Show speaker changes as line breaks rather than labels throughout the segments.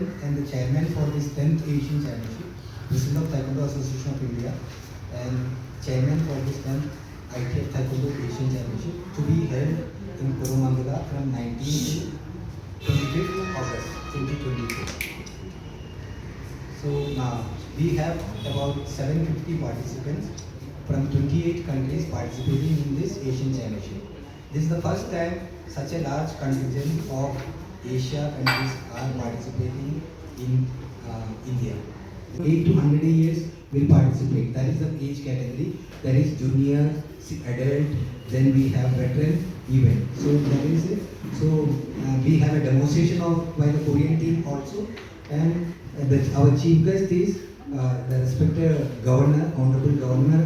President and the Chairman for this 10th Asian Championship, President of Taekwondo Association of India, and Chairman for this 10th ITF Taekwondo Asian Championship to be held in Coromandela from 19th to 25th August 2022. So now we have about 750 participants from 28 countries participating in this Asian Championship. This is the first time such a large contingent of Asia countries are participating in India. 8 to 100 years will participate. That is the age category. That is junior, adult, then we have veteran, event. So that is it. So we have a demonstration by the Korean team also, and our chief guest is the respected governor, honorable governor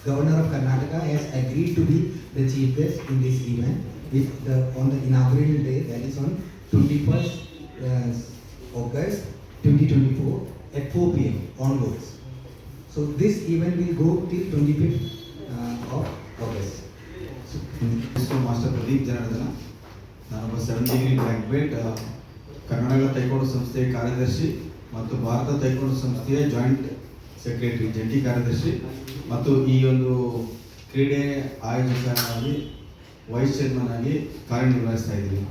of Karnataka has agreed to be the chief guest in this event on the inaugural day, that is on 21st August 2024 at 4 p.m. onwards. So this event will go till 25th of August.
So Master Pradeep Janardana, ನಾನು 7th degree black belt, Karnataka ತೈಕ್ವಾಂಡೋ ಸಂಸ್ಥೆಯ ಕಾರ್ಯದರ್ಶಿ ಮತ್ತು ಭಾರತ ತೈಕ್ವಾಂಡೋ ಸಂಸ್ಥೆಯ joint secretary, ಜಂಟಿ ಕಾರ್ಯದರ್ಶಿ ಮತ್ತು ಈ ಒಂದು ಕ್ರೀಡೆ ಆಯೋಜಕನಾಗಿ ವೈಸ್ ಚೇರ್ಮನ್ ಆಗಿ ಕಾರ್ಯನಿರ್ವಹಿಸ್ತಾ ಇದ್ದೀನಿ.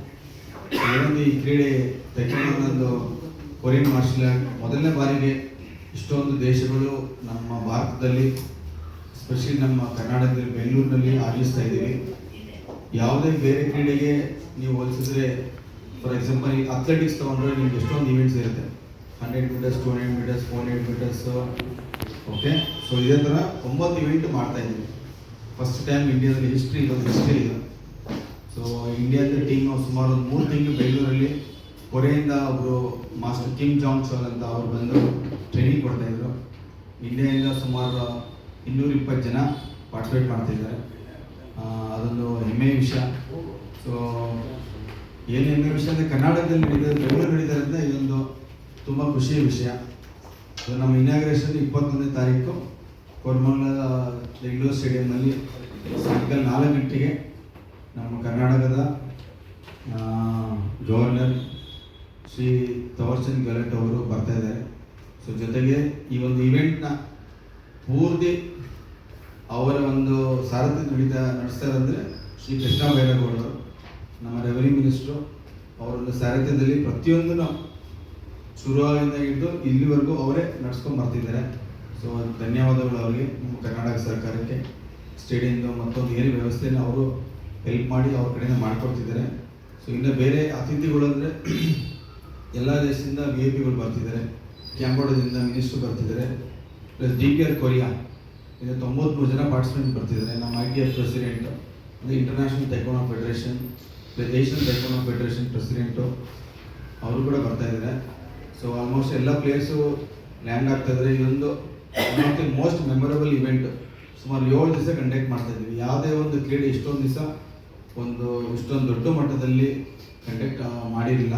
ಏನೊಂದು ಈ ಕ್ರೀಡೆ ತೈಕ್ವಾಂಡೋ ಕೊರಿಯನ್ ಮಾರ್ಷಲ್ ಆರ್ಟ್ ಮೊದಲನೇ ಬಾರಿಗೆ ಇಷ್ಟೊಂದು ದೇಶಗಳು ನಮ್ಮ ಭಾರತದಲ್ಲಿ, ಎಸ್ಪೆಷಲಿ ನಮ್ಮ ಕರ್ನಾಟಕದಲ್ಲಿ ಬೆಂಗಳೂರಿನಲ್ಲಿ ಆಯೋಜಿಸ್ತಾ ಇದ್ದೀವಿ. ಯಾವುದೇ ಬೇರೆ ಕ್ರೀಡೆಗೆ ನೀವು ಹೋಲಿಸಿದ್ರೆ, ಫಾರ್ ಎಕ್ಸಾಂಪಲ್ ಈ ಅಥ್ಲೆಟಿಕ್ಸ್ ತೊಗೊಂಡ್ರೆ ನಿಮ್ಗೆ ಎಷ್ಟೊಂದು ಈವೆಂಟ್ಸ್ ಇರುತ್ತೆ, 100 meters, 200 meters, 400 meters. Okay, so ಇದೇ ಥರ 9 ಇವೆಂಟ್ ಮಾಡ್ತಾ ಇದ್ದೀವಿ. ಫಸ್ಟ್ ಟೈಮ್ ಇಂಡಿಯಾದಲ್ಲಿ ಹಿಸ್ಟ್ರಿ ಇದು. ಸೊ ಇಂಡಿಯಾದ ಟೀಮ್ ಸುಮಾರು ಒಂದು 3 ತಿಂಗಳು ಬೆಂಗಳೂರಲ್ಲಿ ಕೊರೆಯಿಂದ ಒಬ್ಬರು ಮಾಸ್ಟರ್ ಕಿಮ್ ಜಾಂಗ್ ಚೋಲ್ ಅಂತ ಅವ್ರು ಬಂದು ಟ್ರೈನಿಂಗ್ ಕೊಡ್ತಾಯಿದ್ರು. ಇಂಡಿಯಾದಿಂದ ಸುಮಾರು 220 ಜನ ಪಾರ್ಟಿಸಿಪೇಟ್ ಮಾಡ್ತಿದ್ದಾರೆ. ಅದೊಂದು ಹೆಮ್ಮೆಯ ವಿಷಯ. ಸೊ ಏನು ಹೆಮ್ಮೆಯ ವಿಷಯ ಅಂದರೆ ಕರ್ನಾಟಕದಲ್ಲಿ ನಡೀತಾರೆ, ಬೆಂಗಳೂರು ನಡೀತಾರೆ ಅಂತ ಇದೊಂದು ತುಂಬ ಖುಷಿಯ ವಿಷಯ. ಸೊ ನಮ್ಮ ಇನಾಗ್ರೇಷನ್ 21ನೇ ತಾರೀಕು ಕೋರಮಂಗಲ ಬೆಂಗಳೂರು ಸ್ಟೇಡಿಯಂನಲ್ಲಿ ಸಾಯಂಕಾಲ 4 ಗಂಟೆಗೆ ನಮ್ಮ ಕರ್ನಾಟಕದ ಗವರ್ನರ್ ಶ್ರೀ ಥವರ್ಚಂದ್ ಗೆಹ್ಲೋಟ್ ಅವರು ಬರ್ತಾ ಇದ್ದಾರೆ. ಸೊ ಜೊತೆಗೆ ಈ ಒಂದು ಇವೆಂಟ್ನ ಪೂರ್ತಿ ಅವರ ಒಂದು ಸಾರಥ್ಯ ನಡೆಸ್ತಾರೆ ಅಂದರೆ ಶ್ರೀ ಕೃಷ್ಣ ಬೈರೇಗೌಡರು, ನಮ್ಮ ರೆವಿನ್ಯೂ ಮಿನಿಸ್ಟ್ರು. ಅವರೊಂದು ಸಾರಥ್ಯದಲ್ಲಿ ಪ್ರತಿಯೊಂದನ್ನು ಶುರುವಾಗಿಂದ ಹಿಡಿದು ಇಲ್ಲಿವರೆಗೂ ಅವರೇ ನಡ್ಸ್ಕೊಂಡು ಬರ್ತಿದ್ದಾರೆ. ಸೊ ಧನ್ಯವಾದಗಳು ಅವರಿಗೆ, ನಮ್ಮ ಕರ್ನಾಟಕ ಸರ್ಕಾರಕ್ಕೆ. ಸ್ಟೇಡಿಯಂದು ಮತ್ತೊಂದು ಏನು ವ್ಯವಸ್ಥೆಯನ್ನು ಅವರು ಹೆಲ್ಪ್ ಮಾಡಿ ಅವ್ರ ಕಡೆಯಿಂದ ಮಾಡಿಕೊಡ್ತಿದ್ದಾರೆ. ಸೊ ಇನ್ನು ಬೇರೆ ಅತಿಥಿಗಳು ಅಂದರೆ ಎಲ್ಲ ದೇಶದಿಂದ VIP ಬರ್ತಿದ್ದಾರೆ. ಕ್ಯಾಂಬೋಡದಿಂದ ಮಿನಿಸ್ಟ್ರು ಬರ್ತಿದ್ದಾರೆ, ಪ್ಲಸ್ DPR ಕೊರಿಯಾ ಇದು 93 ಜನ ಪಾರ್ಟಿಸಿಪೆಂಟ್ ಬರ್ತಿದ್ದಾರೆ. ನಮ್ಮ ITF ಪ್ರೆಸಿಡೆಂಟು, ಅಂದರೆ international taekwondo federation, plus Asian taekwondo federation president ಅವರು ಕೂಡ ಬರ್ತಾ ಇದ್ದಾರೆ. ಸೊ ಆಲ್ಮೋಸ್ಟ್ ಎಲ್ಲ ಪ್ಲೇಯರ್ಸು ಲ್ಯಾಂಡ್ ಆಗ್ತಾ ಇದ್ದಾರೆ. ಇದೊಂದು ಮೋಸ್ಟ್ ಮೆಮೊರಬಲ್ ಇವೆಂಟ್. ಸುಮಾರು 7 ದಿವಸ ಕಂಡಕ್ಟ್ ಮಾಡ್ತಾ ಇದ್ದೀವಿ. ಯಾವುದೇ ಒಂದು ಕ್ರೀಡೆ ಇಷ್ಟೊಂದು ದಿವಸ ಇಷ್ಟೊಂದು ದೊಡ್ಡ ಮಟ್ಟದಲ್ಲಿ ಕಂಡಕ್ಟ್ ಮಾಡಿರಲಿಲ್ಲ.